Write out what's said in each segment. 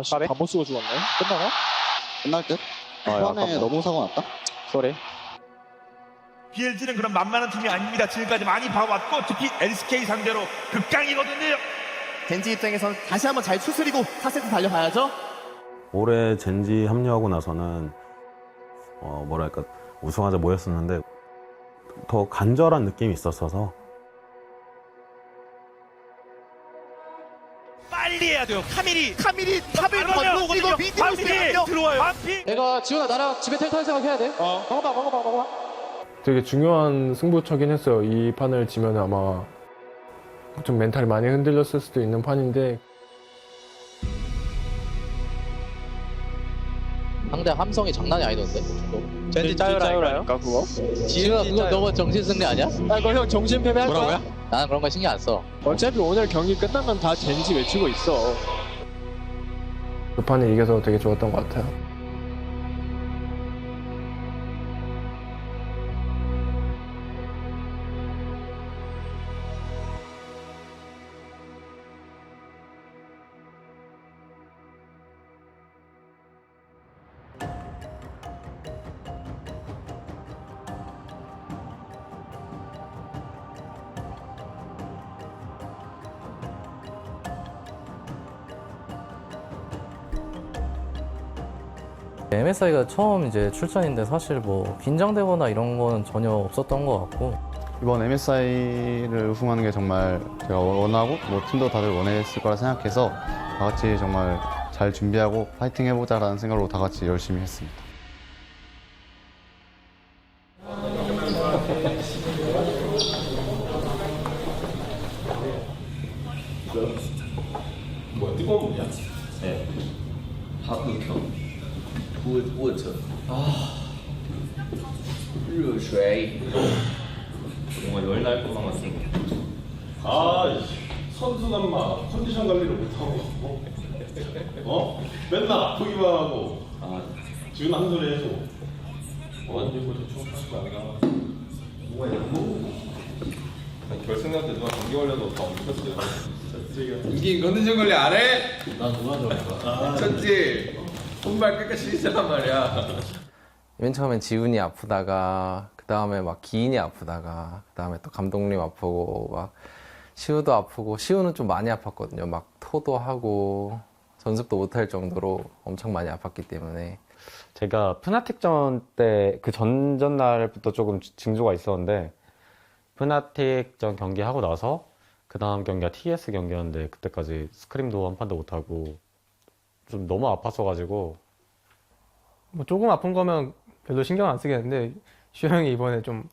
까비? 다 못 쓰고 죽었네. 끝나나? 끝날 듯? 야, 초반에 너무 사고 났다? 쏘리. BLG는 그런 만만한 팀이 아닙니다. 지금까지 많이 봐왔고 특히 LCK 상대로 극강이거든요. 젠지 입장에선 다시 한번 잘 추스리고 4세트 달려봐야죠. 올해 젠지 합류하고 나서는 뭐랄까 우승하자 모였었는데 더 간절한 느낌이 있었어서 빨리 해야 돼요. 카밀이 탑을 건너오거든요. 미디어 있거든요. 들어와요. 반피. 내가 지훈아 나랑 집에 텔 탈 생각해야 돼. 먹어봐. 되게 중요한 승부처긴 했어요. 이 판을 지면 아마 좀 멘탈이 많이 흔들렸을 수도 있는 판인데 상대 함성이 장난이 아니던데? 젠지 짜요라니까 그거. 지훈아 그거 너무 정신승리 아니야? 이거 형 정신 패배할 거야? 나는 그런 거 신경 안 써. 어차피 오늘 경기 끝나면 다 젠지 외치고 있어. 그 판에 이겨서 되게 좋았던 것 같아요. MSI가 처음 이제 출전인데 사실 뭐 긴장되거나 이런 거는 전혀 없었던 것 같고 이번 MSI를 우승하는 게 정말 제가 원하고 뭐 팀도 다들 원했을 거라 생각해서 다 같이 정말 잘 준비하고 파이팅 해보자라는 생각으로 다 같이 열심히 했습니다. 뭐야 뜨거운 물이야? 네. 하부켜. 我车热水 뭔가 열날 것 같았어. 선수는 막 컨디션 관리를 못하고 맨날 아프기만 하고 지금 한 소리 해줘. 언제 뭐 대충 하지 않나. 뭐야 결승전 때 누가 감기 걸려도 다 옮겼어요. 이긴 컨디션 관리 안 해? 난 누가 좋아할까? 미쳤지? 손발 끝까지 시작한 말이야. 맨 처음엔 지훈이 아프다가 그 다음에 막 기인이 아프다가 그 다음에 또 감독님 아프고 막 시우도 아프고 시우는 좀 많이 아팠거든요. 막 토도 하고 전습도 못할 정도로 엄청 많이 아팠기 때문에 제가 푸나틱전 때 그 전날부터 조금 징조가 있었는데 푸나틱전 경기하고 나서 그 다음 경기가 TS 경기였는데 그때까지 스크림도 한 판도 못하고 좀 너무 아팠어가지고 뭐 조금 아픈 거면 별로 신경 안 쓰겠는데 슈 형이 이번에 좀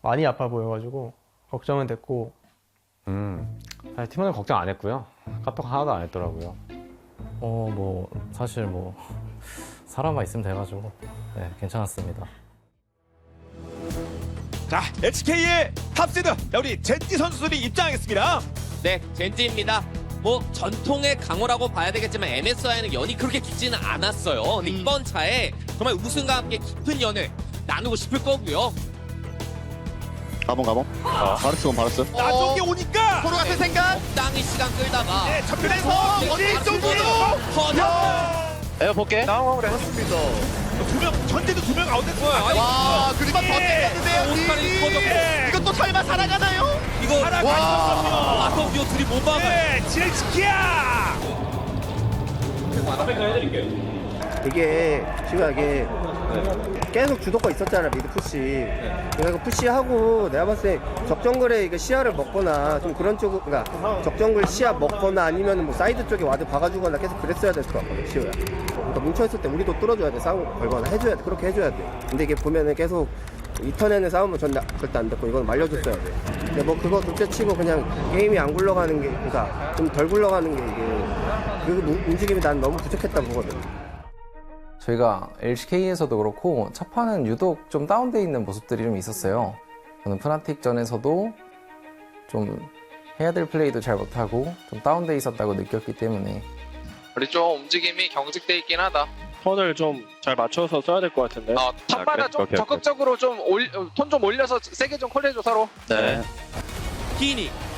많이 아파 보여가지고 걱정은 됐고 사실 팀원은 걱정 안 했고요. 카톡 하나도 안 했더라고요. 뭐 사실 뭐 사람만 있으면 돼가지고 네, 괜찮았습니다. 자, HK의 탑시드 우리 젠지 선수들이 입장하겠습니다. 네, 젠지입니다. 뭐 전통의 강호라고 봐야 되겠지만 MSI는 연이 그렇게 깊지는 않았어요. 근데 이번 차에 정말 우승과 함께 깊은 연을 나누고 싶을 거고요. 가봉. 바르스. 나중에 오니까 서로 같은 생각. 적당히 시간 끌다가 네, 접근해서 어디 쪽으로? 내가 볼게. 당황을 했습니다. 전제도 두 명 아웃됐어요. 와, 그리고 더 땡겼는데요. 오스카리 터졌고. 이것도 설마 살아가나요? 이거 살아가셨어요. 아토비오 둘이 못 막아요. 네, 지키야. 이게 지금 계속 주도권 있었잖아 미드 푸시. 그래서 푸시하고 내가 봤을 때 적정글에 이거 시야를 먹거나 좀 그런 쪽, 그러니까 적정글 시야 먹거나 아니면 뭐 사이드 쪽에 와드 박아주거나 계속 그랬어야 될 것 같거든 시우야. 그러니까 뭉쳐있을 때 우리도 뚫어줘야 돼, 싸움 걸거나 해줘야 돼, 그렇게 해줘야 돼. 근데 이게 보면은 계속 이 턴에는 싸우면 전 절대 안 됐고 이건 말려줬어야 돼. 근데 뭐 그거 둘째치고 그냥 게임이 안 굴러가는 게, 그러니까 좀 덜 굴러가는 게 이게 그 움직임이 난 너무 부족했다 보거든. 저희가 LCK에서도 그렇고 첫 판은 유독 좀 다운돼 있는 모습들이 좀 있었어요. 저는 푸나틱전에서도 좀 해야 될 플레이도 잘 못하고 좀 다운돼 있었다고 느꼈기 때문에 우리 좀 움직임이 경직돼 있긴 하다. 턴을 좀 잘 맞춰서 써야 될 것 같은데. 탑마다 좀 적극적으로 좀 톤 좀 올려서 세게 좀 콜해줘 서로. 네. 기인이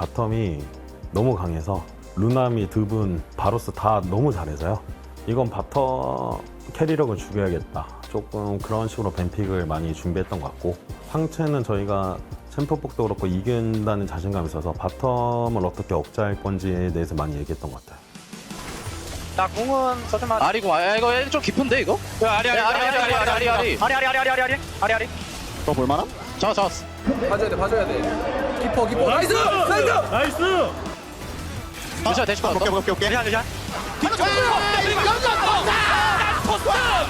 바텀이 너무 강해서 루나미, 드분, 바로스 다 너무 잘해서요. 이건 바텀 캐리력을 죽여야겠다. 조금 그런 식으로 뱀픽을 많이 준비했던 것 같고, 상체는 저희가 챔프복도 그렇고 이긴다는 자신감이 있어서 바텀을 어떻게 억제할 건지에 대해서 많이 얘기했던 것 같아요. 나 궁은 서든만 아리고 이거 좀 깊은데 이거? 아리 너 볼만함? 잡았어. 봐줘야 돼. 키퍼. 나이스! 대시 대시 봐. 오케이.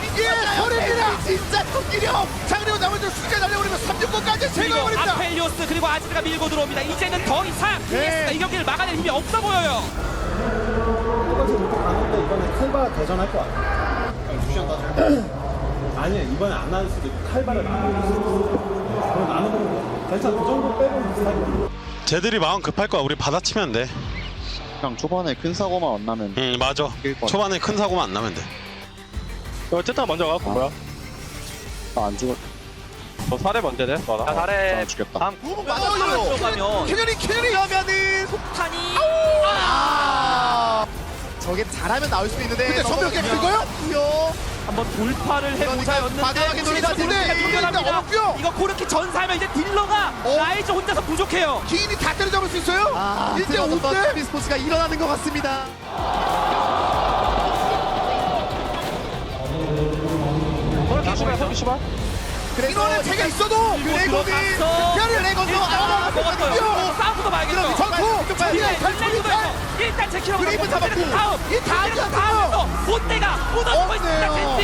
이게 소리입니다. 진짜 토끼령. 자 그리고 나머지 숙제 날려버리면 369까지 제거해버립니다. 아펠리오스 그리고 아지르가 밀고 들어옵니다. 이제는 더 이상 네. 이 경기를 막아낼 힘이 없어 보여요. 이번에 칼바 대전할 것 같아. 아니야, 이번에 안 할 수도 있고 칼바를 안 하고 있어. 그럼 나는 괜찮아. 그 정도 빼고는 비슷하게. 쟤들이 마음 급할 거야. 우리 받아치면 돼. 그냥 초반에 큰 사고만 안 나면 맞아. 초반에 큰 사고만 안 나면 돼. 제타 먼저 가. 뭐야? 나안 죽어. 너 사례 먼저 돼. 나 사례 죽겠다. 다음 맞아요. 들어가면 캐년이 하면은 폭탄이 저게 잘하면 나올 수 있는데. 근데 전면 깨끗거요 한번 돌파를 해보자였는데 과감하게 노린 것 같은데. 어렵고요. 이거 코르키 전사하면 이제 딜러가 라이즈 혼자서 부족해요. 기인이 다 때려잡을 수 있어요? 1대 드디어 5대? 스포츠가 일어나는 것 같습니다. 이번에 제가 있어도 레고비 특별히 레고도 먹었어요. 싸움부터 봐야겠죠. 전투 일단 제 키로 그레이브 잡았고 이 다음이 다음에서 본대가 무너지고 있습니다. 젠지.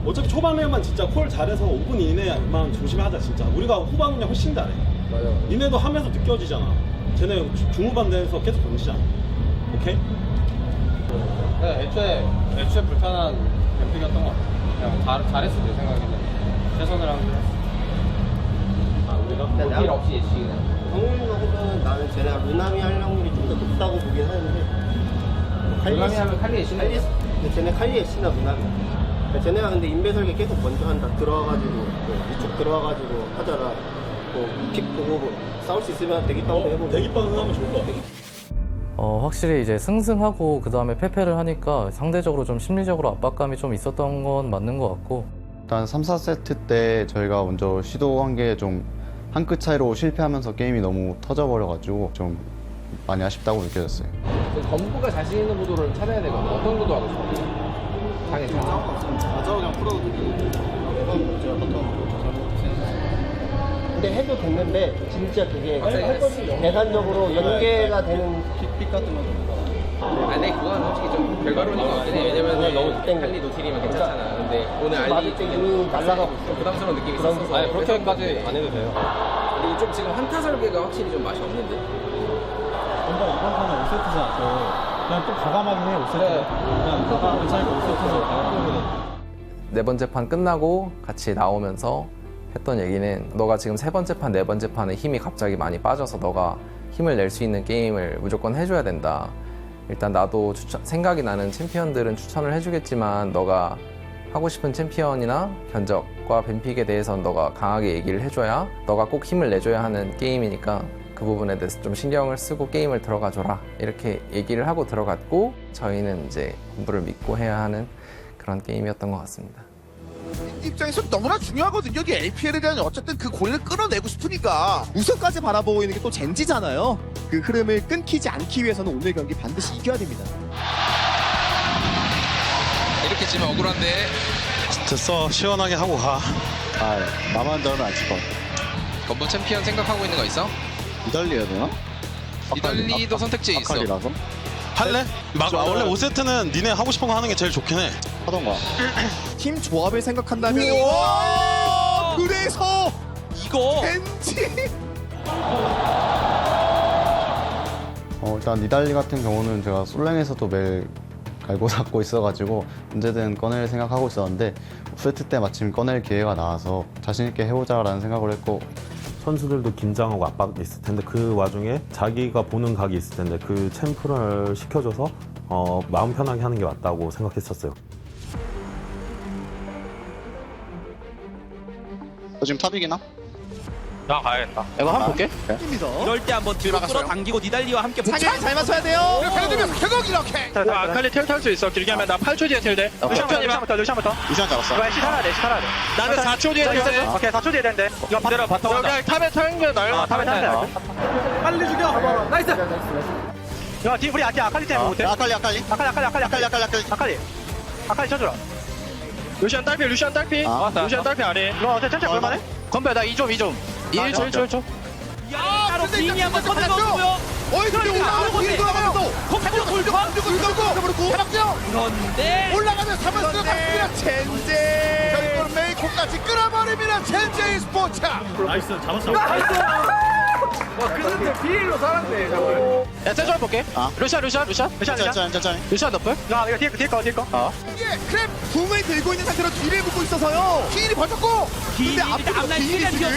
어차피 초반에만 진짜 콜 잘해서 5분 이내만 조심하자 진짜. 우리가 후반은 훨씬 잘해. 맞아. 니네도 하면서 느껴지잖아. 쟤네 중후반대에서 계속 던지잖아. 오케이? 애초에 불편한 뱀픽이었던 것 같아. 그냥 잘했어 내 생각에는. 최선을 한 거. 일 없이 확률적으로는 나는 쟤네가 루나미 할 확률이 좀 더 높다고 보긴 하는데 루나미 하면 칼리 애쉬나 쟤네 칼리 애쉬나 루나미 쟤네가 근데 인베 설계 계속 먼저 한다. 들어와가지고 이쪽 들어와가지고 하잖아. 픽 보고 싸울 수 있으면 대기빵도 해보고 대기빵은 하면 좋을 것 같아. 확실히 이제 승승하고 그 다음에 패패를 하니까 상대적으로 좀 심리적으로 압박감이 좀 있었던 건 맞는 것 같고, 일단 3, 4세트 때 저희가 먼저 시도한 게 좀 한 끗 차이로 실패하면서 게임이 너무 터져버려가지고 좀 많이 아쉽다고 느껴졌어요. 검구가 자신 있는 구도를 찾아야 되거든. 어떤 구도 하고 싶어? 당연히 그냥 풀어도 근데 해도 됐는데 진짜 그게 계산적으로 연계가 되는 픽 같은 거. 아니 그건 솔직히 좀 별거로는 것 같긴 해. 왜냐면 너무 칼리 노틸이면 괜찮잖아. 근데 오늘 알리 이미 날라가고 있어. 부담스러운 느낌이 있었어. 아니 그렇게까지 안 해도 돼요. 그리고 좀 지금 한타 설계가 확실히 좀 맛이 없는데. 근데 이번 판은 5세트잖아. 그냥 또 과감하긴 해. 5세트. 그냥 과감한 차이가 5세트에서 과감하거든. 네 번째 판 끝나고 같이 나오면서 했던 얘기는 너가 지금 세 번째 판, 네 번째 판에 힘이 갑자기 많이 빠져서 너가 힘을 낼 수 있는 게임을 무조건 해줘야 된다. 일단 나도 생각이 나는 챔피언들은 추천을 해주겠지만 너가 하고 싶은 챔피언이나 견적과 뱀픽에 대해서는 너가 강하게 얘기를 해줘야 너가 꼭 힘을 내줘야 하는 게임이니까 그 부분에 대해서 좀 신경을 쓰고 게임을 들어가줘라 이렇게 얘기를 하고 들어갔고, 저희는 이제 공부를 믿고 해야 하는 그런 게임이었던 것 같습니다. 입장에서 너무나 중요하거든요. 이게 LPL에 대한 어쨌든 그 고리를 끌어내고 싶으니까. 우승까지 바라보고 있는 게 또 젠지잖아요. 그 흐름을 끊기지 않기 위해서는 오늘 경기 반드시 이겨야 됩니다. 이렇게 지면 억울한데. 됐어. 시원하게 하고 가. 나만 저는 안 칠 것 같아. 건부 챔피언 생각하고 있는 거 있어? 이달리 해야 되나? 이달리도 선택지에 있어. 아칼리라서? 할래? 원래 5세트는 니네 하고 싶은 거 하는 게 제일 좋긴 해. 하던가. 팀 조합을 생각한다면 그래서 이거 젠지 일단 니달리 같은 경우는 제가 솔랭에서도 매일 갈고 닦고 있어가지고 언제든 꺼낼 생각하고 있었는데 5세트 때 마침 꺼낼 기회가 나와서 자신있게 해보자라는 생각을 했고, 선수들도 긴장하고 압박이 있을 텐데 그 와중에 자기가 보는 각이 있을 텐데 그 챔프를 시켜줘서 마음 편하게 하는 게 맞다고 생각했었어요. 너 지금 탑이긴 함? 나 가야겠다. 이거 한번 볼게. 이럴 때 한번 뒤로 끌어당기고 니달리와 함께 상현 잘 맞춰야 돼요. 결국 이렇게. 아칼리 텔 탈 수 있어. 길게 하면 나 8초 뒤에 텔 돼. 루시안부터. 루시안 잡았어. 이거 시 살아야 돼. 나는 4초 뒤에 텔 돼. 오케이 4초 뒤에 되는데. 이거 바로 바텀. 여기 탑에 타는 게 나을 것 같아. 탑에 타는 게. 빨리 죽여. 나이스. 야, 뒤 우리 아칼리 텔 못해. 아칼리 쳐주라. 루시안 딸피. 루시안 딸피 아래. 이거 어때? 천천히 볼만해? 건배 나 2점. 1초. 야, 바로 빙이 한번 터뜨렸고요. 어이 근데 올라가면 뒤로 돌아가면서 콕콕 돌고 그런데 올라가면 3번 들어갑니다. 젠제. 결국은 메이코까지 끌어버립니다. 젠제 스포츠. 야, 세션 볼게. 루시안 너플? 야, 이거 뒤에 거. 이게 크랩 궁을 들고 있는 상태로 뒤를 보고 있어서요. 기인이 버텼고. 근데 앞으로 기인이 지금.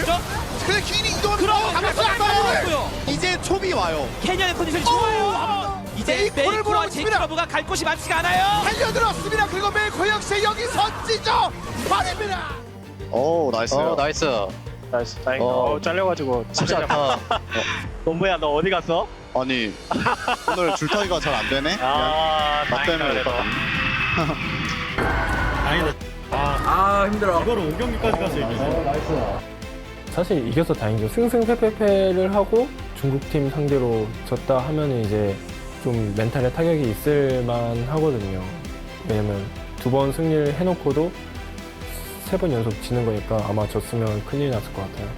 근데 기인이 이동하면서 잡았어요. 이제 초비 와요. 캐년의 컨디션이 좋아요. 이제 메이코와 제이크러브가 갈 곳이 많지가 않아요. 달려들었습니다. 그리고 메이코 역시 여기서 찢어 버립니다. 오 나이스요. 나이스. 다행이다. 잘려가지고 쉽지 않다. 동부야, 너 어디 갔어? 아니 오늘 줄타기가 잘 안 되네. 나 때문에 못 봤다. 사실 이겨서 다행이죠. 승승패패패를 하고 중국팀 상대로 졌다 하면은 이제 좀 멘탈에 타격이 있을만 하거든요. 왜냐면 2번 승리를 해놓고도 3번 연속 지는 거니까 아마 졌으면 큰일 났을 것 같아요.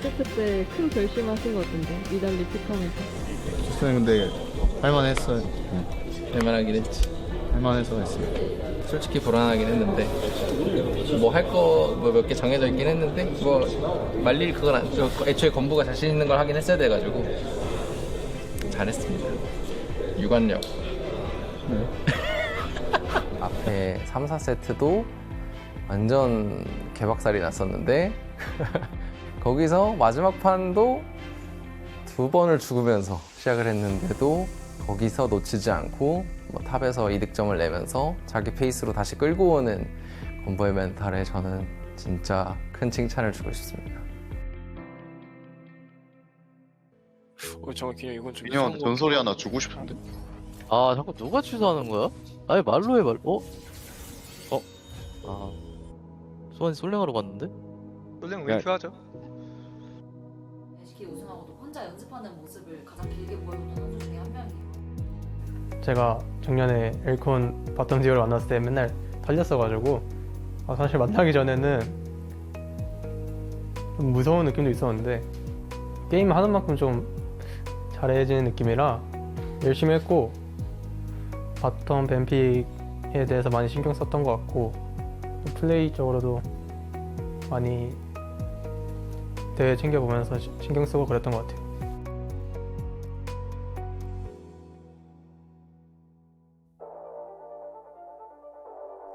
1세트 때 큰 결심하신 것 같은데, 니달리 픽하면서. 근데 할만했어요. 할만하긴 했지. 할만해서 했어요. 솔직히 불안하긴 했는데 뭐 할 거 뭐 몇 개 정해져 있긴 했는데 뭐 말릴 그건 안 애초에 건부가 자신 있는 걸 하긴 했어야 돼가지고 잘했습니다. 유관력. 앞에 3, 4세트도 완전 개박살이 났었는데 거기서 마지막 판도 2번을 죽으면서 시작을 했는데도 거기서 놓치지 않고 뭐 탑에서 이득점을 내면서 자기 페이스로 다시 끌고 오는 건보의 멘탈에 저는 진짜 큰 칭찬을 주고 싶습니다. 정확히 이건 좀 민영한테 전소리 하나 주고 싶은데. 아 자꾸 누가 취소하는 거야? 아니 말로 해 말. 수원이 솔랭하러 갔는데? 솔랭 왜 필요하죠? LCK 우승하고도 혼자 연습하는 모습을 가장 길게 보여줬던 선수 중에 한 명이에요. 제가 작년에 엘콘 바텀 듀오를 만났을 때 맨날 털렸어가지고 사실 만나기 전에는 좀 무서운 느낌도 있었는데 게임 하는 만큼 좀 잘해지는 느낌이라 열심히 했고 바텀 뱀픽에 대해서 많이 신경 썼던 것 같고 플레이적으로도 많이 대회 챙겨보면서 신경 쓰고 그랬던 것 같아요.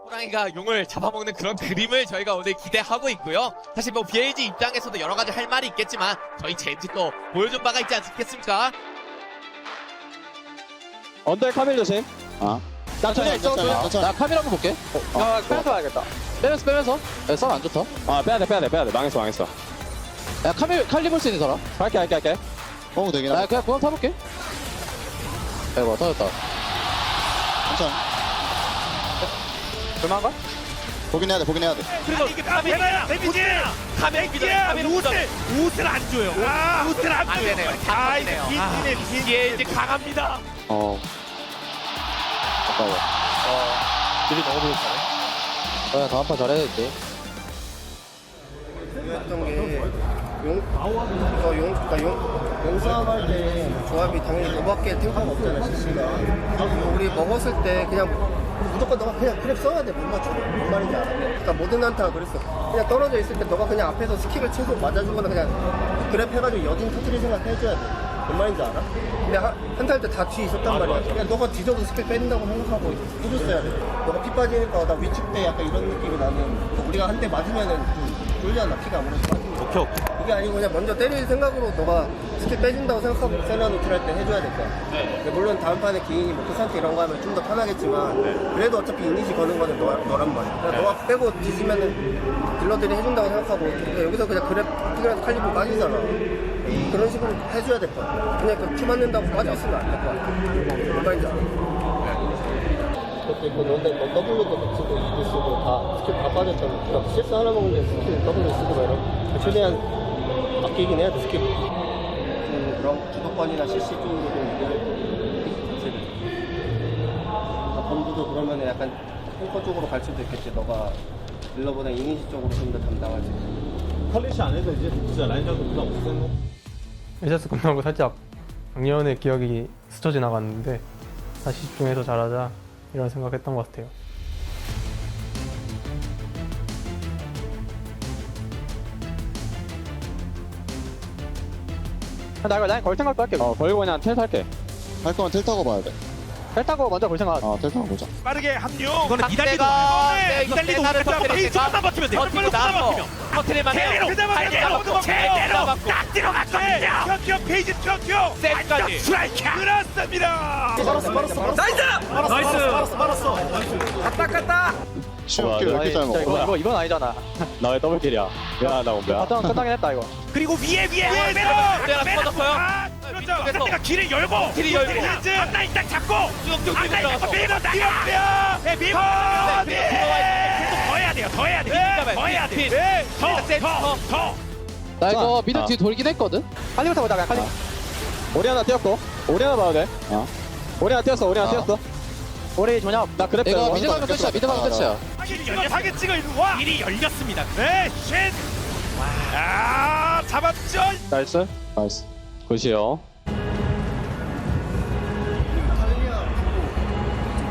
호랑이가 용을 잡아먹는 그런 그림을 저희가 오늘 기대하고 있고요. 사실 뭐 BLG 입장에서도 여러 가지 할 말이 있겠지만 저희 젠지 또 보여준 바가 있지 않겠습니까? 언더에 카밀 조심. 나 전에 있어. 나 카메라 한번 볼게. 빼면서 가야겠다. 빼면서. 야, 썰 안 좋다. 빼야 돼. 망했어. 야 칼리 볼 수 있는 사람? 갈게. 되긴 나 그냥 구원 타볼게. 아이고 터졌다. 괜찮아. 그만가? 보긴 해야 돼. 그리고 카메라야! 카메라 웃을 안 줘요. 웃을 안 줘요. 되네요. BLG 강합니다. 아까워. 딜이 너무 부족하네. 다음 판 잘해야겠지. 했던 게 용싸움 할 때 조합이 당연히 너밖에 탱커가 없잖아. CC가 우리 먹었을 때 그냥 무조건 너가 그냥 그랩 써야 돼. 못 맞춰. 뭔 말인지 알아? 그러니까 모든 난타가 그랬어. 그냥 떨어져 있을 때 너가 그냥 앞에서 스킥을 치고 맞아주거나 그냥 그랩 해가지고 여진 터트릴 생각 해줘야 돼. 뭔 말인지 알아? 근데 한타 할 때 다 뒤에 있었단 말이야. 그냥 너가 뒤져도 스킬 뺀다고 생각하고 해줬어야 돼. 너가 피 빠지니까 나 위축돼 약간 이런 느낌이 나는. 우리가 한 대 맞으면은 좀 쫄잖아. 피가 아무래도 빠지니까. 이게 그게 아니고 그냥 먼저 때릴 생각으로 너가 스킬 빼준다고 생각하고 세나 노출할 때 해줘야 될 거야. 근데 물론 다음 판에 기인이 뭐 크산트 이런 거 하면 좀 더 편하겠지만 그래도 어차피 이니시 거는 거는 너란 말이야. 그냥 너가 빼고 뒤지면은 딜러들이 해준다고 생각하고 그러니까 여기서 그냥 그래도 칼리브 빠지잖아. 그런 식으로 해줘야 될 거야. 그냥 그 큐 맞는다고 빠져있으면 안 될 거야. 뭔 말인지 알아? 그것도 있고 너 W도 놓치고 E도 쓰고 다 스킬 다 빠졌잖아. 그러니까 CS 하나 먹는데 스킬 W 쓰고 막 이런 최대한 아끼긴 해야 돼 스킬. 그럼 주도권이나 CC 쪽으로 좀 얘기할 거. 범주도 그러면 약간 탱커 쪽으로 갈 수도 있겠지. 너가 딜러보다 이니시 쪽으로 좀 더 담당하지. 컬리시 안 해도 이제 진짜 라인전도 부담 없었는 거? 에이셔스 끝나고 살짝 작년의 기억이 스쳐 지나갔는데 다시 집중해서 잘하자 이런 생각했던 것 같아요. 난 걸 생각도 할게. 걸고 그냥 텔 탈게. 할 거면 텔 타고 봐야 돼. 텔 타고 먼저 걸 생각. 텔 타고 보자. 빠르게 합류. 이거는 이달리도 이달리도 페이지 하나 버티면 돼. 버티고 나서 터트릴만 해요. 제대로 딱 들어갔거든요. 튀어 페이지 튀어. 셋까지. 스트라이크. 그렇습니다. 말았어. 갔다. 쉬운 길 이렇게 잘 먹어. 이건 아니잖아. 나 왜 더블킬이야? 미안하다 공배야. 바탕 끝나긴 했다 이거. 그리고 위에 내가 터졌어요. 그렇죠. 상대가 길을 열고 길이 열고. 하나 일단 잡고 쭉쭉 하나 밀고 일단 밀고 나가면 밀고 더 해야 돼요. 더 해야 돼. 더. 나 이거 미드 뒤 돌긴 했거든. 칼리부터 보자 그냥 칼리. 오리 하나 뛰었고. 오리 하나 봐도 돼. 오리 하나 뛰었어. 오리 조냐? 나 그랩. 이거 미드 방금 끝이야. 미드 방금 끝이야. 사기 찍어 일로 와. 길이 열렸습니다. 네, 쉔. 아, 잡았죠. 나이스. 굿이요.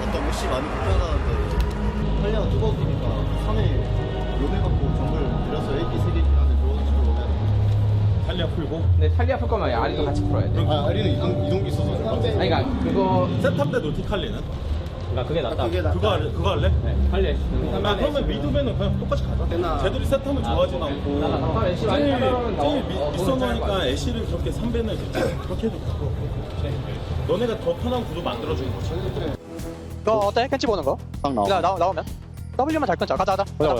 어떤 메시 많이 불편하는데 탈리아가 뜨거우니까 3회 요네 갖고 정글 들여서 AP 세리하는 그런 식으로 오면 탈리아 풀고? 근데 탈리아 풀 거면 아리도 같이 풀어야 돼. 아리는 이동기 있어서 아니 그러니까 그거 세탐대 노티 칼리는? 그게 낫다. 그거 할래? 네, 할래. 그러면 미드맨은 그냥 똑같이 가자. 쟤들이 세탐을 좋아하진 않고 제일 윗선호니까 애쉬를 그렇게 3벤을 그렇게 해도 되고 너네가 더 편한 구도 만들어주는 거지. 그거 어때? 캔치 보는 거? 딱 나와. 나오면? W만 잘 끊자. 가자. 보자.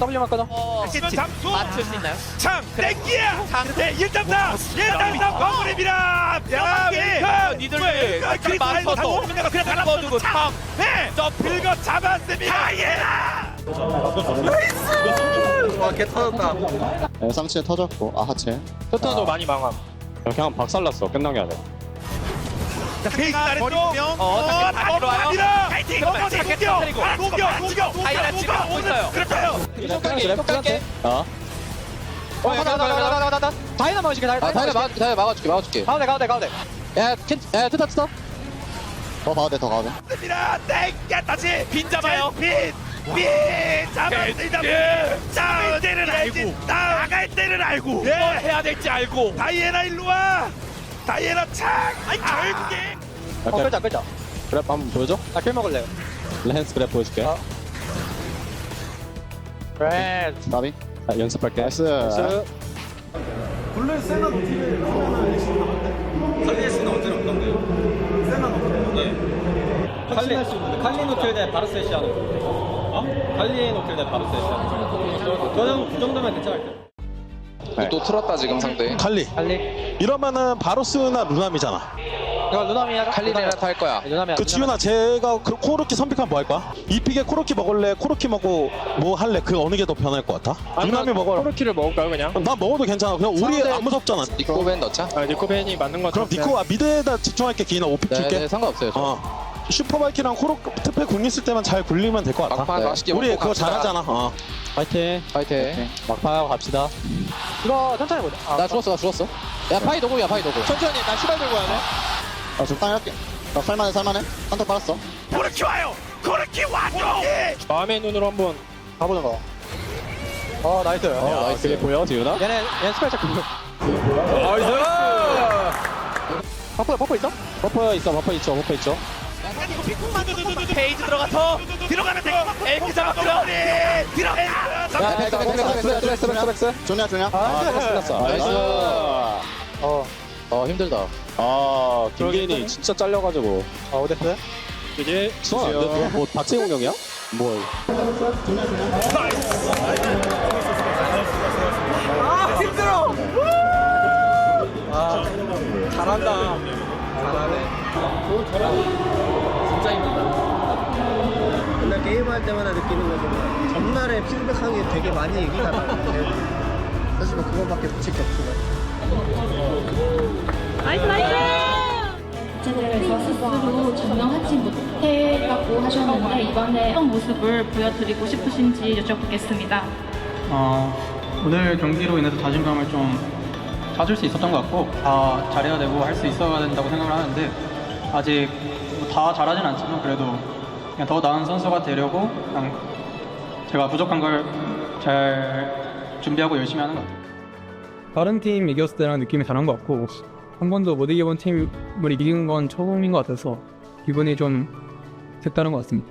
W만 끊어. 지금 잠수. 맞출 수 있나요? 창 땡기야. 네, 1.4 마무리입니다. 니들 그리 많이 터도 그냥 달라붙고 탕. 네. 긁어 잡았습니다. 와, 개 터졌다. 상체 터졌고 하체. 패턴도 많이 망함. 그냥 박살났어. 끝나게 하네. 페이지 버리면 다시 들어와요. 파이팅. 녹여. 다이나 집에 갖고 있어요. 그렇죠. 그래. 나. 다이나 막아줄게. 다이나 막아줄게. 가운데. 야, 트타. 더 가도 돼. 맞습니다. 땡겨 다시 빈 잡아요. 빈 잡았습니다. 나갈 때는 알고 나갈 때는 알고 뭘 해야 될지 알고. 다이애나 일로 와. 다이애나 창. 결국에 끌자. 그래 한번 보여줘. 나 킬 먹을래요. 렌스 그래 보여줄게. 그래. 나비. 연습할게. 나이스. 원래 세나 노티를 하면은 애쉬 나왔대. 칼리에스는 언제나 없던데. 세나 노티. 칼리 노틸 대 바르스 애쉬 하는 거. 칼리 노틸 대 바르스 애쉬 하는 거. 저는 그 정도면 괜찮을 듯. 또 틀었다 지금 상대. 칼리. 이러면은 바로스나 루남이잖아. 이거 루나미야. 칼리랑 할 거야. 그 지훈아, 제가 그 코르키 선픽하면 뭐 할 거야? 이 픽에 코르키 먹을래? 코르키 먹고 뭐 할래? 그 어느 게 더 편할 것 같아? 루남이 먹어라. 코르키를 먹을까요 그냥? 난 먹어도 괜찮아. 그냥 우리 안 무섭잖아. 니코벤 넣자. 니코벤이 맞는 것 같아. 그럼 니코 미드에다 집중할게. 기인아 5픽 줄게. 네, 상관없어요. 슈퍼바이키랑 트페 궁 있을 때만 잘 굴리면 될 것 같아. 막판 맛있게 우리 먹고 그거 갑시다. 잘하잖아. 파이팅. 막판하고 갑시다. 이거 천천히 보자. 나 죽었어. 야, 파이 노고야. 천천히 나 시발 들고 와야 돼. 적당히 할게. 살만해. 한턱 빨았어. 코르키 와요. 코르키 와줘. 마음의 눈으로 한번 가보는 거. 나이스. 나이스. 그게 보여, 지훈아? 얘네 스펠 체크. 버퍼 있어? 버퍼 있죠. 페이지 들어가서 들어가면 돼. 에이크 잡았어. 들어가. 조냐. 힘들다. 김계인이 진짜 잘려가지고. 어땠어요? 이제 뭐 박채 공격이야? 뭘? 힘들어. 잘한다. 잘하네. 진짜 힘들다. 맨날 게임할 때마다 느끼는 거지만 전날에 피드백한 게 되게 많이 얘기가 나는데 사실 뭐 그거밖에 붙일 게 없지만. 제대로 스스로 증명하지 못했다고 하셨는데 이번에 어떤 모습을 보여드리고 싶으신지 여쭤보겠습니다. 오늘 경기로 인해서 자신감을 좀 찾을 수 있었던 것 같고 다 잘해야 되고 할 수 있어야 된다고 생각을 하는데 아직 다 잘하진 않지만 그래도 그냥 더 나은 선수가 되려고 그냥 제가 부족한 걸 잘 준비하고 열심히 하는 것 같아요. 다른 팀 이겼을 때랑 느낌이 다른 것 같고 한 번도 못 이겨본 팀을 이긴 건 처음인 것 같아서 기분이 좀 색다른 것 같습니다.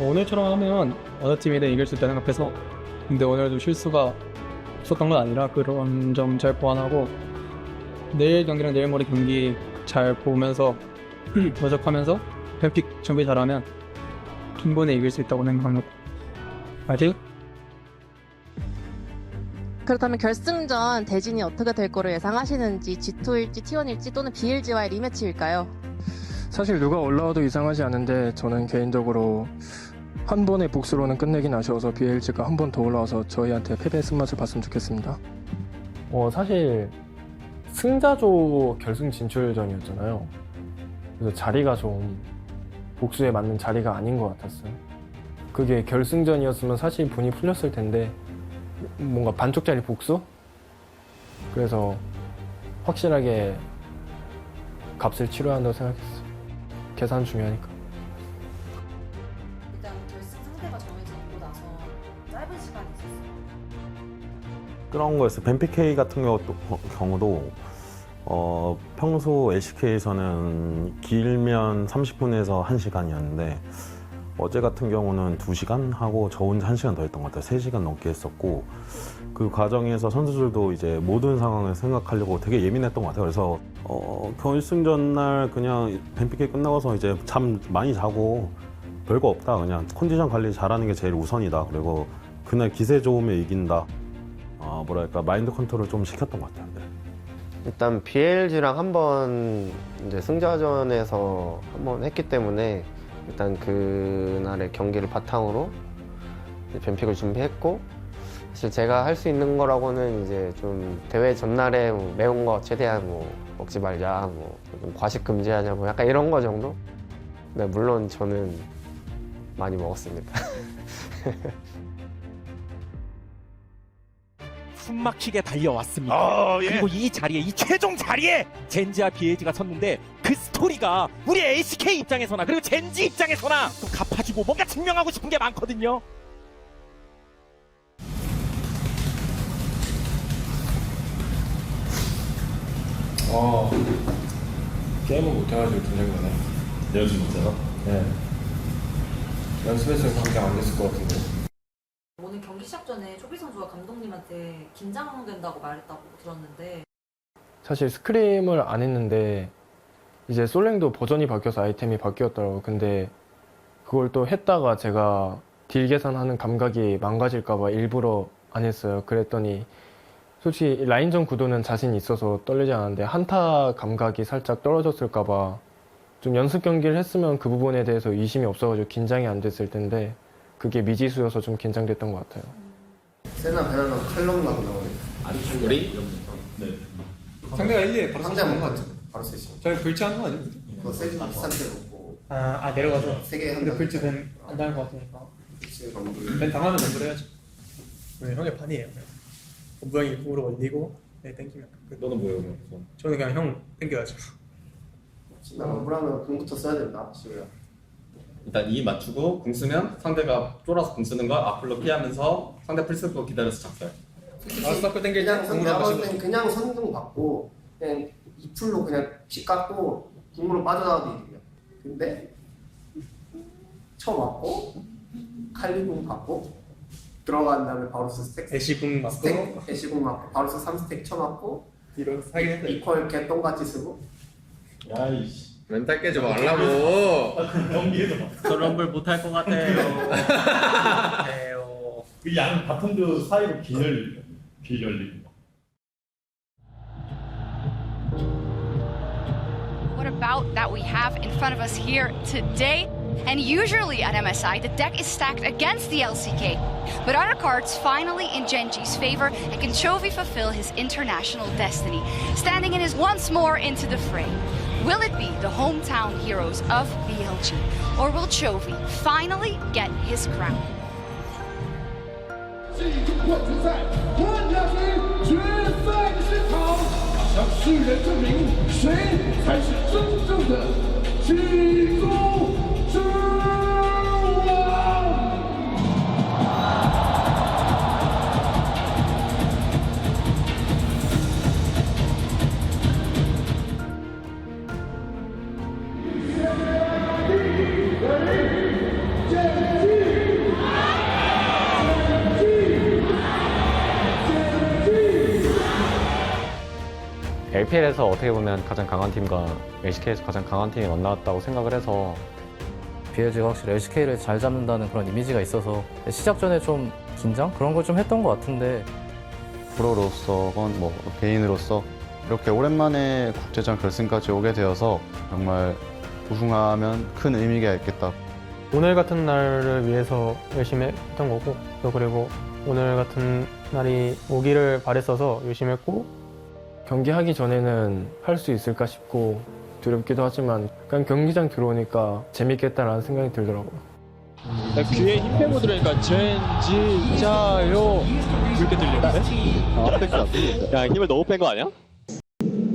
오늘처럼 하면 어느 팀이든 이길 수 있다는 생각해서 근데 오늘도 실수가 없었던 건 아니라 그런 점 잘 보완하고 내일 경기랑 내일 모레 경기 잘 보면서 분석하면서 뱀픽 준비 잘하면 충분히 이길 수 있다고 생각합니다. 파이팅! 그렇다면 결승전 대진이 어떻게 될 거로 예상하시는지 G2일지 T1일지 또는 BLG와의 리매치일까요? 사실 누가 올라와도 이상하지 않은데 저는 개인적으로 한 번의 복수로는 끝내긴 아쉬워서 BLG가 한 번 더 올라와서 저희한테 패배의 쓴맛을 봤으면 좋겠습니다. 사실 승자조 결승 진출전이었잖아요. 그래서 자리가 좀 복수에 맞는 자리가 아닌 것 같았어요. 그게 결승전이었으면 사실 분이 풀렸을 텐데 뭔가 반쪽짜리 복수? 그래서 확실하게 값을 치러야 한다고 생각했어요. 계산 중요하니까. 일단 결승 상대가 정해지고 나서 짧은 시간이 있었어요. 그런 거였어요. 뱀픽K 같은 경우도 평소 LCK에서는 길면 30분에서 1시간이었는데 어제 같은 경우는 2시간 하고 저 혼자 1시간 더 했던 것 같아요. 3시간 넘게 했었고 그 과정에서 선수들도 이제 모든 상황을 생각하려고 되게 예민했던 것 같아요. 그래서 결승전 날 그냥 뱀픽K 끝나고서 이제 잠 많이 자고 별거 없다. 그냥 컨디션 관리 잘하는 게 제일 우선이다. 그리고 그날 기세 좋으면 이긴다. 뭐랄까 마인드 컨트롤 좀 시켰던 것 같아요. 네. 일단 BLG랑 한번 이제 승자전에서 한번 했기 때문에 일단 그날의 경기를 바탕으로 뱀픽을 준비했고 사실 제가 할 수 있는 거라고는 이제 좀 대회 전날에 뭐 매운 거 최대한 뭐 먹지 말자, 뭐 좀 과식 금지하자, 뭐 약간 이런 거 정도. 네, 물론 저는 많이 먹었습니다. 숨막히게 달려왔습니다. 그리고 이 자리에, 이 최종 자리에 젠지와 BLG가 섰는데 그 스토리가 우리 LCK 입장에서나 그리고 젠지 입장에서나 또 갚아주고 뭔가 증명하고 싶은 게 많거든요. 게임을 못해가지고 긴장이 되네. 연습 못해서? 네. 연습했으면 긴장 안 됐을 것 같은데. 오늘 경기 시작 전에 초비 선수가 감독님한테 긴장된다고 말했다고 들었는데 사실 스크림을 안 했는데 이제 솔랭도 버전이 바뀌어서 아이템이 바뀌었더라고요. 근데 그걸 또 했다가 제가 딜 계산하는 감각이 망가질까봐 일부러 안 했어요. 그랬더니 솔직히 라인전 구도는 자신이 있어서 떨리지 않았는데 한타 감각이 살짝 떨어졌을까봐 좀 연습 경기를 했으면 그 부분에 대해서 의심이 없어가지고 긴장이 안 됐을 텐데 그게 미지수여서 좀 긴장됐던 것 같아요. 세나 베나나 칼럼나고 나오네. 우리? 네. 상대가 1, 2에 바로 상대 먹은 것 같아. 바로 쓰시. 저희 불치 하는 거 아니에요? 그거 세지 비싼 데 먹고. 내려가죠. 세개 근데 불치 벤안 당할 것 같으니까. 그치, 정글. 벤 당하면 정글 해야지. 네, 형의 판이에요. 본부형이 공으로 올리고 땡기면. 너는 뭐예요? 저는 그냥 형 땡겨야죠. 나 럼블하면 궁부터 써야 된다, 시우야. 일단 E 맞추고 궁 쓰면 상대가 쫄아서 궁 쓰는 걸 앞으로 피하면서 상대 풀 쓰고 기다려서 작살. 아스타크 땡길 때 그냥 선수 그냥 선등 받고 그냥 2풀로 그냥 피 깎고 궁으로 빠져나가도 이득이야. 근데 쳐맞고 칼리궁 받고 들어간 다음에 바로스 스택 애쉬궁 맞고 애쉬궁 맞고 바로스 3스택 쳐맞고 뒤로 사긴 이퀄 개똥같이 쓰고 야이씨. 멘탈 깨지 말라고. 경기에서 저 럼블 못할 것 같아요. 그 양 바텀드 사이로 길 열리고. What about that we have in front of us here today? And usually at MSI, the deck is stacked against the LCK. But other cards finally in Genji's favor, and can Chovy fulfill his international destiny, standing in his once more into the fray? Will it be the hometown heroes of BLG, or will Chovy finally get his crown? 决赛，冠亚军决赛的现场，向世人证明谁才是真正的集中之王。 LPL에서 어떻게 보면 가장 강한 팀과 LCK에서 가장 강한 팀이 만났다고 생각을 해서 BLG가 확실히 LCK를 잘 잡는다는 그런 이미지가 있어서 시작 전에 좀 긴장? 그런 걸 좀 했던 것 같은데 프로로서건 뭐 개인으로서 이렇게 오랜만에 국제전 결승까지 오게 되어서 정말 우승하면 큰 의미가 있겠다. 오늘 같은 날을 위해서 열심히 했던 거고 또 그리고 오늘 같은 날이 오기를 바랬어서 열심히 했고 경기하기 전에는 할 수 있을까 싶고 두렵기도 하지만 그냥 경기장 들어오니까 재밌겠다라는 생각이 들더라고요. 귀에 힘 빼고 들으니까 젠지 자요 이렇게 들리는데? 야 힘을 너무 뺀 거 아니야?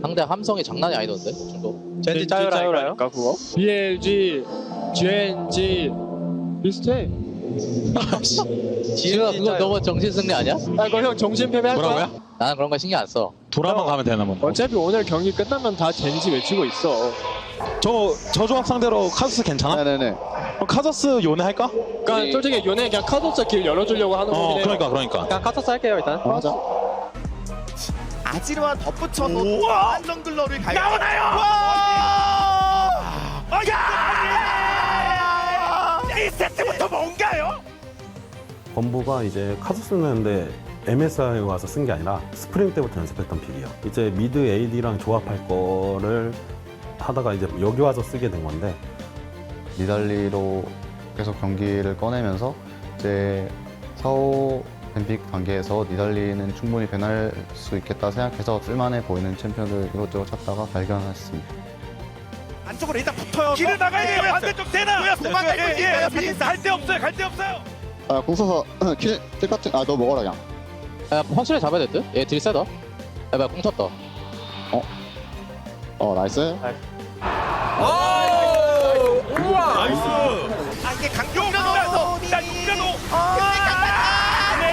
상대 함성이 장난이 아니던데 정도. 젠지 짜요라니까 그거? BLG, 젠지 비슷해. 지우가 그거 너무 정신승리 아니야? 아 그거 형 정신패배 할까? 뭐라고요? 나는 그런 거 신경 안 써. 돌아만 가면 되나 뭐. 어차피 오늘 경기 끝나면 다 젠지 외치고 있어. 저 조합 상대로 카서스 괜찮아? 네네네. 그럼 카서스 요네 할까? 그러니까 솔직히 요네 그냥 카도스 길 열어주려고 하는 거긴 해요. 그러니까. 그냥 카도스 할게요 일단. 맞아. 아지르와 덧붙여서 안정글러를 가요. 나오나요? 와! 이 세트부터 뭔가요? 본부가 이제 카소스는데 MSI에 와서 쓴 게 아니라 스프링 때부터 연습했던 픽이에요. 이제 미드 AD랑 조합할 거를 하다가 이제 여기 와서 쓰게 된 건데 니달리로 계속 경기를 꺼내면서 이제 사후 뱀픽 단계에서 니달리는 충분히 배날 수 있겠다 생각해서 쓸만해 보이는 챔피언을 이것저것 찾다가 발견했습니다. 안쪽으로 일단 붙어요. 길을 나가야 돼요. 반대쪽 되나? 도망갈 거 있어요. 갈데 없어요. 갈데 없어요. 아, 공 써서 킬 같은 너 먹어라 그냥. 야, 확실히 잡아야 될 듯? 얘 딜 세다. 야, 뭐야, 공 쳤다. 나이스. 나이스. 아 이게 강경이라도 나 육라도.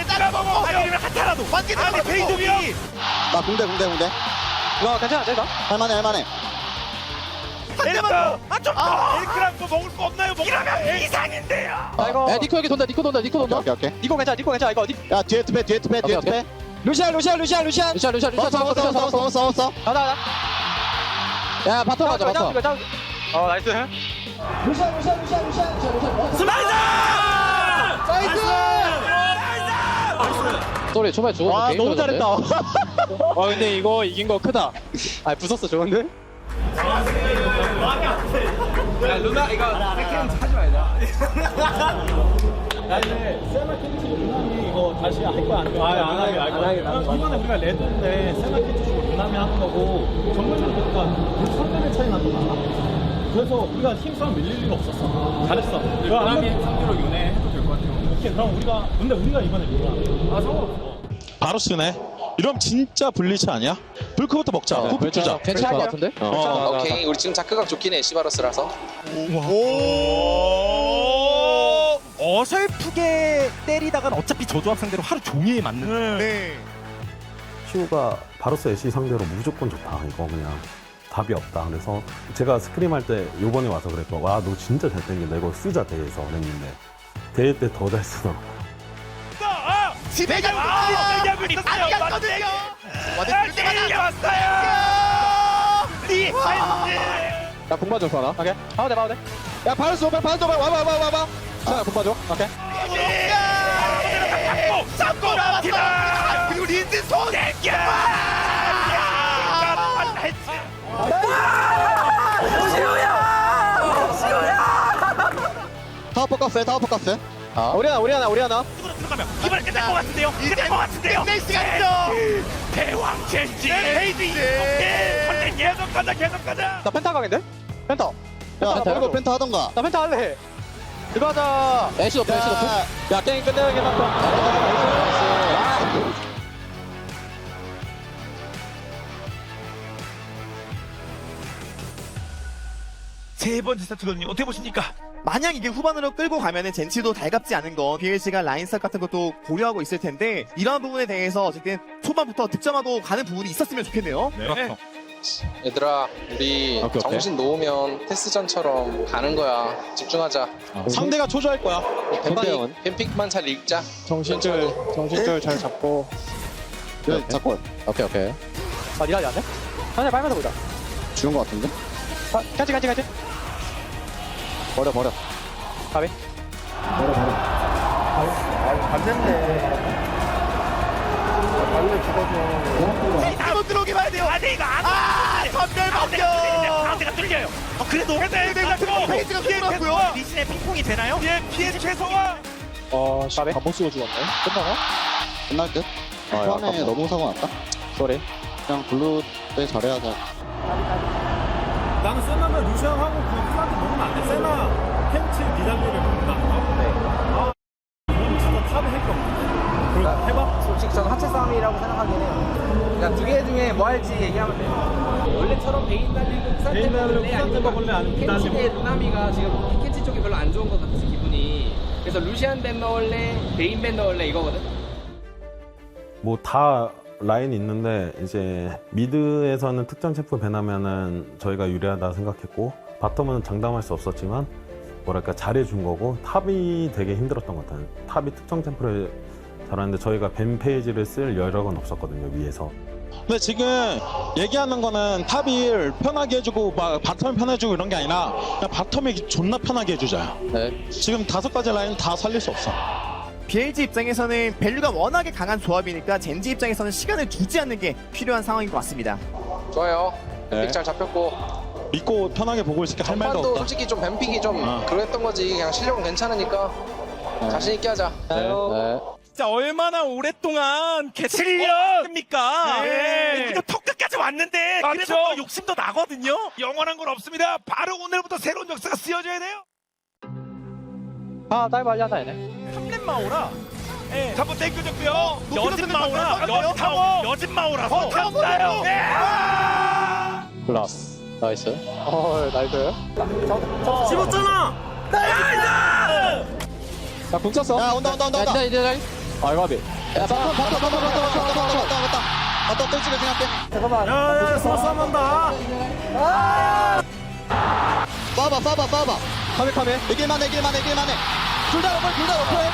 내가 먹어. 아니면 하타라도. 아니 페이동이야. 나 공대. 와 괜찮아 내가. 할만해. 에르마. 에르크랑 뭐 먹을 거 없나요? 이러면 이상인데요. 야, 니코 여기 돈다, 니코 돈다. 오케이. 니코 괜찮아 이거. 야 뒤에 투배. 오케이. 루시안. 싸웠어. 가다. 야, 바텀 가자, 바텀. 나이스. 소리 초반에 죽었어. 와 게임 너무 터졌는데? 잘했다. 와 근데 이거 이긴 거 크다. 아 부쉈어 저건데? 야 루나 이거 세킹 하지 말자. 근데 세마키치 루나미 이거 다시 할 거야 안 해? 안 하게. 저번에 우리가 레드인데 세마키치 주고 루나미 하는 거고 정글은 그러니까 3레벨 차이 나도 많아. 그래서 우리가 팀 싸움 밀릴 일 없었어. 잘했어. 루나미 상대로 요네 해도 될 것 같아요. 오케이 그럼 근데 우리가 이번에 요나. 상관없어. 바로 쓰네. 이러면 진짜 블리츠 아니야? 불크부터 먹자. 후프 주자. 괜찮을 것 같은데? 오케이 우리 지금 자크각 좋긴 해 시바로스라서. 어설프게 때리다간 어차피 저 조합 상대로 하루 종일 맞는. 시우가 바로스 애쉬 상대로 무조건 좋다. 이거 그냥 답이 없다. 그래서 제가 스크림 할 때 요번에 와서 그랬고, 와, 너 진짜 잘생긴다. 이거 쓰자, 대회에서. 그랬는데 대회 때 더 잘 쓰더라고. 지배자 대결이 아니었거든요. 왔어요. 야, 공 봐줘, 수아나. 오케이. 봐도 돼. 야, 받았어. 와봐. 수아나, 공 봐줘. 오케이. 잡고 나왔다. 그리고 린드 손. 타워 포커스. 우리 하나. 이번에 끝날 것 같은데요. 끝낼 시간이죠. 대왕 젠지 헤이즈 이렇게 계속가자. 나 펜타 가겠네? 펜타. 야, 너 이거 펜타 하던가. 나 펜타 할래. 이거 하자. 애쉬 높여. 야, 게임 끝내야겠다. 세 번째 세트거든요. 어떻게 보십니까? 만약 이게 후반으로 끌고 가면은 젠치도 달갑지 않은 건 BLG가 라인스탑 같은 것도 고려하고 있을 텐데 이러한 부분에 대해서 어쨌든 초반부터 득점하고 가는 부분이 있었으면 좋겠네요. 네. 얘들아, 우리 정신 놓으면 테스전처럼 가는 거야. 집중하자. 상대가 초조할 거야. 뱀픽만 잘 읽자. 정신줄 잘 잡고. 잡고. 오케이. 아, 니라지 안 돼? 하나 빨면서 보자. 죽은 거 같은데? 아, 같이. 버려. 가비. 버려. 감됐네. 발로 죽어줘. 잘못 들어오기만 해야 돼요. 아니, 이거 안 돼. 선별 막혀. 가운데가 뚫려요. 그래도 페이지가 뚫렸고요. 리신의 핑퐁이 되나요? 예, 피해 최소화. 가비. 못 쓰고 죽었네. 끝나나? 끝날 듯? 초반에 너무 사고 났다? 쏘리. 그냥 블루 때 잘해야자. 나는 세나는 루시안하고 그냥 플란트 먹으면 안 돼. 세나 켄치 니달리를 먹는다. 아, 이건 진짜 탑의 핵이 없는데. 그럼 해봐. 솔직히 저는 하체 싸움이라고 생각하긴 해요. 그냥 두 개 중에 뭐 할지 얘기하면 돼요. 원래처럼 베인 달리고 베인 달리고 쿠산테 먹을래 아니면 켄치 대 루나미가 지금 켄치 쪽이 별로 안 좋은 것 같아서 기분이. 그래서 루시안 밴 넣을래, 베인 밴 넣을래 이거거든. 뭐 다 라인이 있는데 이제 미드에서는 특정 챔프 배나면은 저희가 유리하다 생각했고 바텀은 장담할 수 없었지만 뭐랄까 잘해준 거고 탑이 되게 힘들었던 것 같아요. 탑이 특정 챔프를 잘하는데 저희가 벤 페이지를 쓸 여력은 없었거든요, 위에서. 근데 지금 얘기하는 거는 탑을 편하게 해주고 막 바텀을 편해주고 이런 게 아니라 그냥 바텀이 존나 편하게 해주자. 지금 5가지 라인 다 살릴 수 없어. BLG 입장에서는 밸류가 워낙에 강한 조합이니까 젠지 입장에서는 시간을 두지 않는 게 필요한 상황인 것 같습니다. 좋아요. 뱀픽 잘 잡혔고. 믿고 편하게 보고 있을게 할 말도 전반도 없다. 솔직히 좀 뱀픽이 좀 그랬던 거지. 그냥 실력은 괜찮으니까 자신 있게 하자. 진짜 얼마나 오랫동안 계속 7년입니까? 이거 턱 끝까지 왔는데 그래서 더 욕심도 나거든요. 영원한 건 없습니다. 바로 오늘부터 새로운 역사가 쓰여져야 돼요. 아, 다이브 하려다 얘네. 탐렘 마오라. 예. 한번 땡겨줬고요. 여진 마오라서 탔어요. 플러스. 나이스. 나이스. 집었잖아. 나이스. 야, 궁 쳤어. 야, 온다. 야, 아, 가비. 야, 맞다. 뜰지를 생각해. 잠깐만. 야, 싸움 한다. 빠봐. 카메. 이길만 해. 둘 다 오퍼해. 야,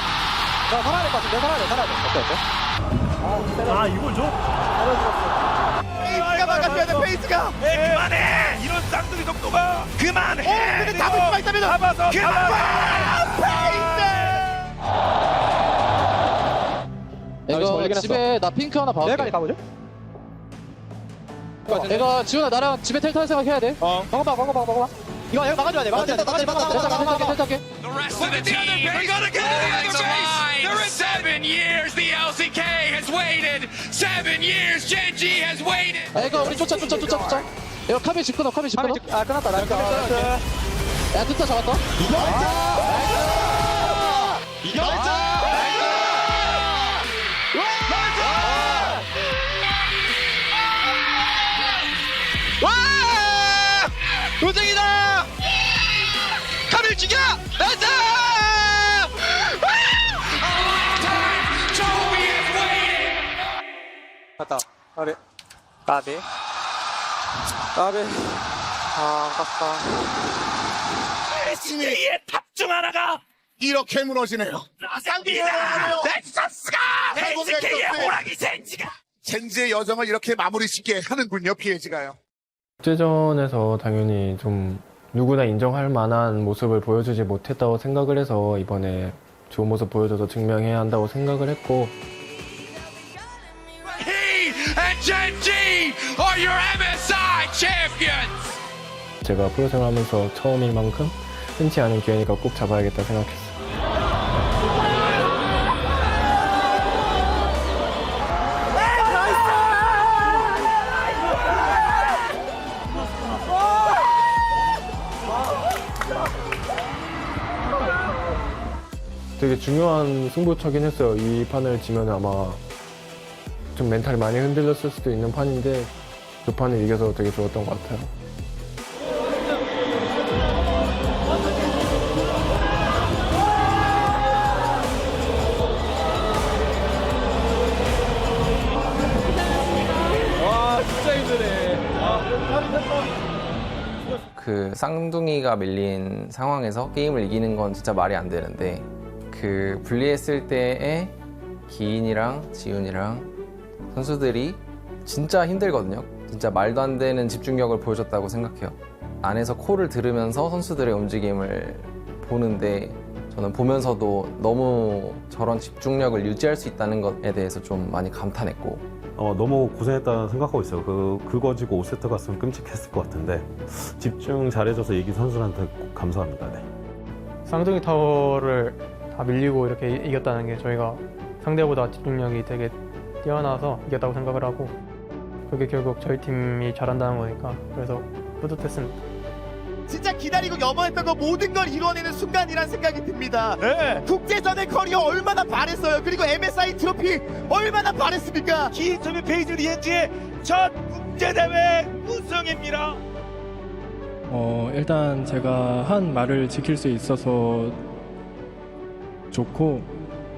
살아야 될 것 같은데. 살아야 돼. 오케이. 아, 이걸 줘? 페이지가 막아줘야 돼, 페이지가. 그만해. 이런 쌍둥이 정도가 그만해. 근데 잡을 수만 있다면 잡아서 이거 집에 나 핑크 하나 봐볼게. 내가 가보죠. 이거 지훈아 나랑 집에 텔 탈 생각해야 돼. 먹어봐. 이거 막아줘야 돼. 맞다. 텔. The rest of the team is alive. 7 years the LCK has waited. 7 years Genji has waited. 이거 우리 쫓아. 이거 카메 짚고 넣어. 아, 끝났다. 나이스. 야, 뜯다 잡았다. 이겼다. 우승이다! 카밀 죽여! 나이스! 갔다. 까비. 까비. 아, 아깝다. SK의 탑 중 하나가 이렇게 무너지네요. 쌍둥이다. 넥서스가 SK의 호랑이 젠지가. 젠지의 여정을 이렇게 마무리 짓게 하는군요, BLG가요. 국제전에서 당연히 좀 누구나 인정할 만한 모습을 보여주지 못했다고 생각을 해서 이번에 좋은 모습 보여줘서 증명해야 한다고 생각을 했고, He and Genji are your MSI champions. 제가 프로생활 하면서 처음일 만큼 흔치 않은 기회니까 꼭 잡아야겠다 생각했어요. 되게 중요한 승부처긴 했어요. 이 판을 지면 아마 좀 멘탈이 많이 흔들렸을 수도 있는 판인데 그 판을 이겨서 되게 좋았던 것 같아요. 와, 진짜 힘드네. 그 쌍둥이가 밀린 상황에서 게임을 이기는 건 진짜 말이 안 되는데, 그 분리했을 때의 기인이랑 지훈이랑 선수들이 진짜 힘들거든요. 진짜 말도 안 되는 집중력을 보여줬다고 생각해요. 안에서 콜을 들으면서 선수들의 움직임을 보는데 저는 보면서도 너무 저런 집중력을 유지할 수 있다는 것에 대해서 좀 많이 감탄했고, 너무 고생했다는 생각하고 있어요. 그거 지고 5세트 갔으면 끔찍했을 것 같은데 집중 잘해줘서 이긴 선수한테 꼭 감사합니다. 네. 쌍둥이 타워를 다 밀리고 이렇게 이겼다는 게 저희가 상대보다 집중력이 되게 뛰어나서 이겼다고 생각을 하고, 그게 결국 저희 팀이 잘한다는 거니까 그래서 뿌듯했습니다. 진짜 기다리고 염원했던 거 모든 걸 이뤄내는 순간이란 생각이 듭니다. 국제전의 커리어 얼마나 바랬어요. 그리고 MSI 트로피 얼마나 바랬습니까? 기인점의 페이지 리엔지의 첫 국제대회 우승입니다. 일단 제가 한 말을 지킬 수 있어서 좋고,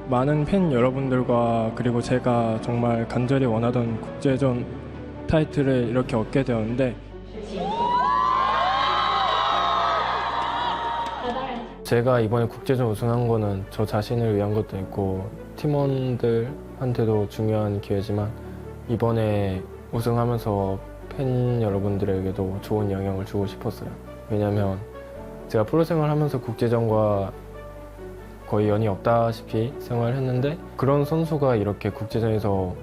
많은 팬 여러분들과 그리고 제가 정말 간절히 원하던 국제전 타이틀을 이렇게 얻게 되었는데, 제가 이번에 국제전 우승한 거는 저 자신을 위한 것도 있고 팀원들한테도 중요한 기회지만, 이번에 우승하면서 팬 여러분들에게도 좋은 영향을 주고 싶었어요. 왜냐면 제가 프로 생활하면서 국제전과 거의 연이 없다시피 생활을 했는데, 그런 선수가 이렇게 국제전에서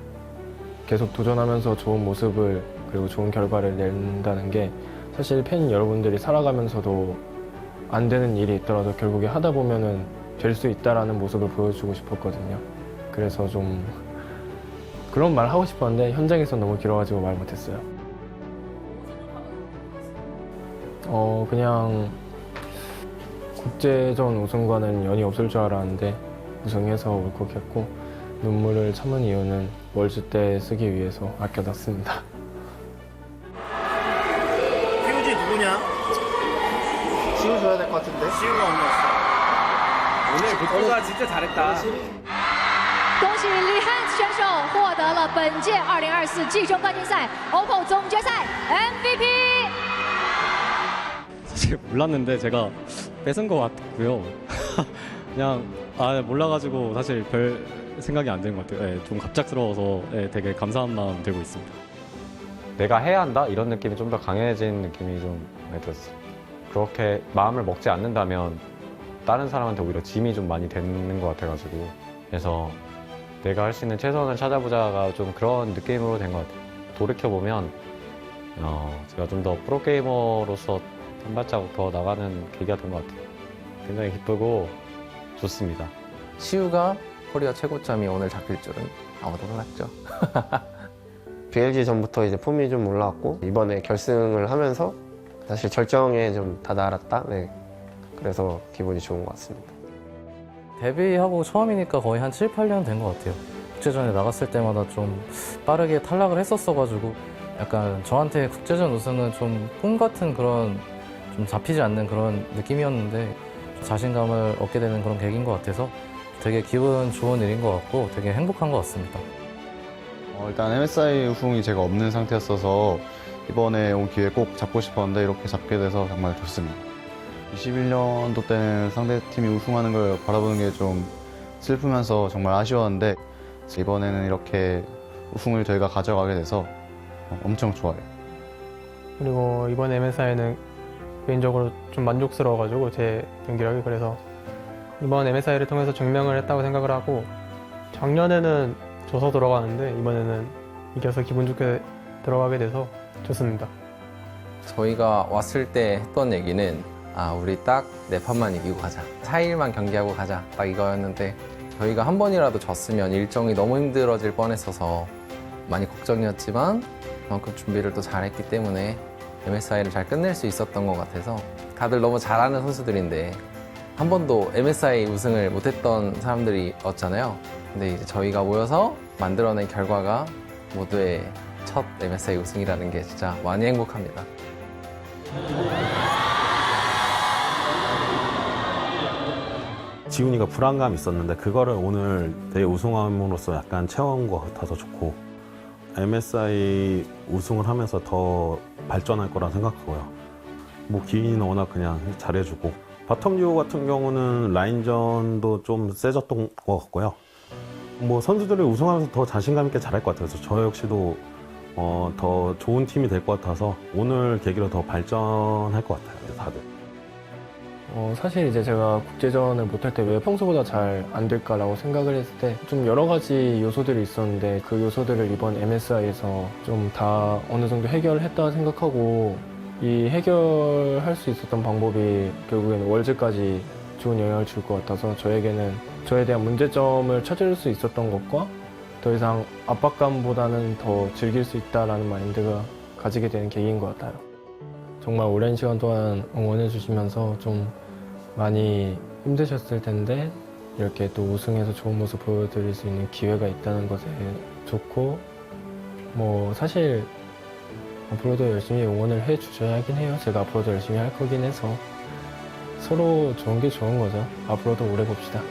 계속 도전하면서 좋은 모습을 그리고 좋은 결과를 낸다는 게 사실 팬 여러분들이 살아가면서도 안 되는 일이 있더라도 결국에 하다 보면은 될 수 있다라는 모습을 보여주고 싶었거든요. 그래서 좀 그런 말 하고 싶었는데 현장에서 너무 길어가지고 말 못했어요. 그냥 국제전 우승과는 연이 없을 줄 알았는데 우승해서 울컥했고, 눈물을 참은 이유는 월즈 때 쓰기 위해서 아껴놨습니다. 피우지 누구냐? 지워줘야 될 것 같은데? 지우가 없었어. 오늘 북부가 진짜 잘했다. 恭喜李汉选手获得了本届2024季中冠军赛 OPPO 总决赛 MVP。 사실 몰랐는데 제가 뺏은 것 같고요. 그냥 몰라가지고 사실 별 생각이 안 드는 것 같아요. 네, 좀 갑작스러워서 되게 감사한 마음 들고 있습니다. 내가 해야 한다? 이런 느낌이 좀 더 강해진 느낌이 좀 많이 들었어요. 그렇게 마음을 먹지 않는다면 다른 사람한테 오히려 짐이 좀 많이 되는 것 같아가지고, 그래서 내가 할 수 있는 최선을 찾아보자가 좀 그런 느낌으로 된 것 같아요. 돌이켜보면 제가 좀 더 프로게이머로서 한 발자국 더 나가는 계기가 된 것 같아요. 굉장히 기쁘고 좋습니다. 시우가 코리아 최고점이 오늘 잡힐 줄은 아무도 몰랐죠. BLG 전부터 이제 폼이 좀 올라왔고, 이번에 결승을 하면서 사실 절정에 좀 다다랐다. 네. 그래서 기분이 좋은 것 같습니다. 데뷔하고 처음이니까 거의 한 7, 8년 된 것 같아요. 국제전에 나갔을 때마다 좀 빠르게 탈락을 했었어가지고 약간 저한테 국제전 우승은 좀 꿈 같은 그런 좀 잡히지 않는 그런 느낌이었는데 자신감을 얻게 되는 그런 계기인 것 같아서 되게 기분 좋은 일인 것 같고 되게 행복한 것 같습니다. 일단 MSI 우승이 제가 없는 상태였어서 이번에 온 기회 꼭 잡고 싶었는데 이렇게 잡게 돼서 정말 좋습니다. 21년도 때는 상대팀이 우승하는 걸 바라보는 게 좀 슬프면서 정말 아쉬웠는데 이번에는 이렇게 우승을 저희가 가져가게 돼서 엄청 좋아요. 그리고 이번 MSI는 개인적으로 좀 만족스러워가지고 제 경기력이 그래서 이번 MSI를 통해서 증명을 했다고 생각을 하고 작년에는 져서 들어가는데 이번에는 이겨서 기분 좋게 들어가게 돼서 좋습니다. 저희가 왔을 때 했던 얘기는 우리 딱 4판만 이기고 가자. 4일만 경기하고 가자. 딱 이거였는데 저희가 한 번이라도 졌으면 일정이 너무 힘들어질 뻔했어서 많이 걱정이었지만 그만큼 준비를 또 잘했기 때문에 MSI를 잘 끝낼 수 있었던 것 같아서 다들 너무 잘하는 선수들인데 한 번도 MSI 우승을 못했던 사람들이었잖아요. 근데 이제 저희가 모여서 만들어낸 결과가 모두의 첫 MSI 우승이라는 게 진짜 많이 행복합니다. 지훈이가 불안감이 있었는데 그거를 오늘 되게 우승함으로써 약간 채워온 것 같아서 좋고 MSI 우승을 하면서 더 발전할 거라 생각하고요. 뭐 기인이는 워낙 그냥 잘해주고 바텀 듀오 같은 경우는 라인전도 좀 세졌던 것 같고요. 뭐 선수들이 우승하면서 더 자신감 있게 잘할 것 같아요. 그래서 저 역시도 더 좋은 팀이 될 것 같아서 오늘 계기로 더 발전할 것 같아요. 다들. 사실 이제 제가 국제전을 못할 때 왜 평소보다 잘 안 될까라고 생각을 했을 때 좀 여러 가지 요소들이 있었는데 그 요소들을 이번 MSI에서 좀 다 어느 정도 해결했다 생각하고 이 해결할 수 있었던 방법이 결국에는 월즈까지 좋은 영향을 줄 것 같아서 저에게는 저에 대한 문제점을 찾을 수 있었던 것과 더 이상 압박감보다는 더 즐길 수 있다라는 마인드가 가지게 되는 계기인 것 같아요. 정말 오랜 시간 동안 응원해 주시면서 좀 많이 힘드셨을 텐데 이렇게 또 우승해서 좋은 모습 보여드릴 수 있는 기회가 있다는 것에 좋고 뭐 사실 앞으로도 열심히 응원을 해 주셔야 하긴 해요. 제가 앞으로도 열심히 할 거긴 해서 서로 좋은 게 좋은 거죠. 앞으로도 오래 봅시다.